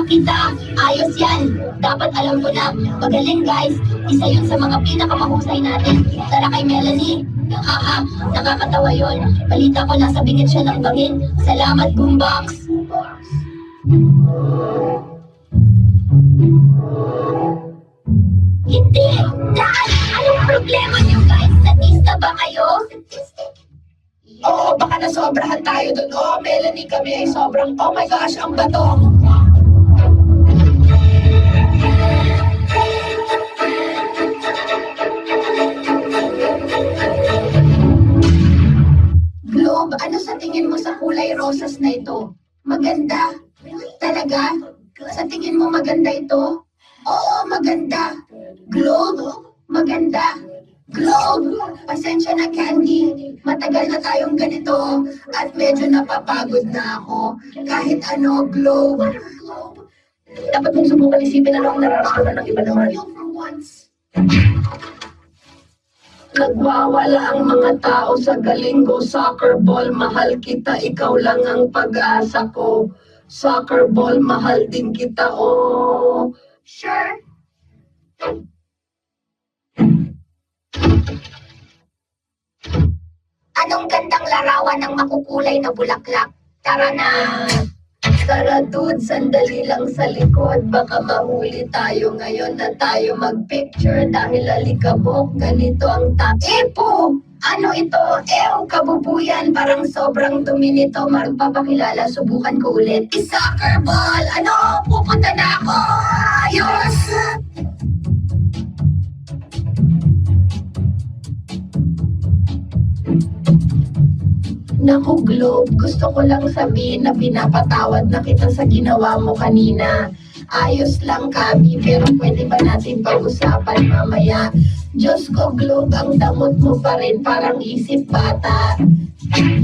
kita. Ayos yan. Dapat alam ko na. Magaling guys. Isa yun sa mga pinakamahusay natin. Tara kay Melanie. Haha, nakakatawa yun. Balita ko nasa bingit siya ng bangin. Salamat, Boombox. Hindi! Dahil anong problema niyo guys? Natista ba kayo? Oo, baka nasobrahan tayo dun. Oh, Melanie, kami ay sobrang, oh my gosh, ang bato. Globe, ano sa tingin mo sa kulay rosas na ito? Maganda? Talaga? Sa tingin mo maganda ito? Oo, maganda. Globe, maganda. Globe, pasensya na Candy. Matagal na tayong ganito at medyo napapagod na ako. Kahit ano, Globe. Dapat mong subukan isipin ano ang nararamdaman ng iba naman. Nagwawala ang mga tao sa Galingo Soccer Ball. Mahal kita, ikaw lang ang pag-asa ko. Soccer Ball, mahal din kita, oh. Sure. Anong gandang larawan ng makukulay na bulaklak? Tara na! Tara dude, sandali lang sa likod. Baka mahuli tayo ngayon na tayo magpicture dahil alikabok, ganito ang Epo! Ano ito? Ew, kabubuyan, parang sobrang dumi nito. Magpapakilala, subukan ko ulit. Soccer ball! Ano? Pupunta na ako! Ayos! Naku, Globe, gusto ko lang sabihin na pinapatawad na kita sa ginawa mo kanina. Ayos lang, Kabi, pero pwede ba natin pag-usapan mamaya? Diyos ko, Globe, ang damot mo pa rin, parang isip bata.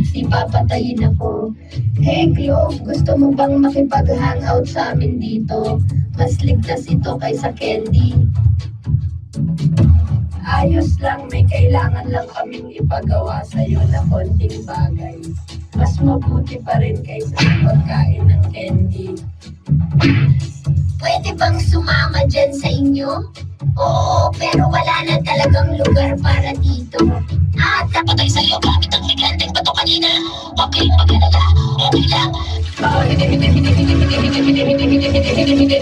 Di papatayin ako. Hey, Globe, gusto mo bang makipag-hangout sa amin dito? Mas ligtas ito kaysa candy. Ayos lang, may kailangan lang kaming ipagawa sa'yo na konting bagay. Mas mabuti pa rin kaysa sa pagkain ng candy. Pwede bang sumama dyan sa inyo? Oo, pero wala na talagang lugar para dito. At napatay sa'yo gamit ang ligandeng bato kanina. Okay, mag-alala. Okay lang. Hindi.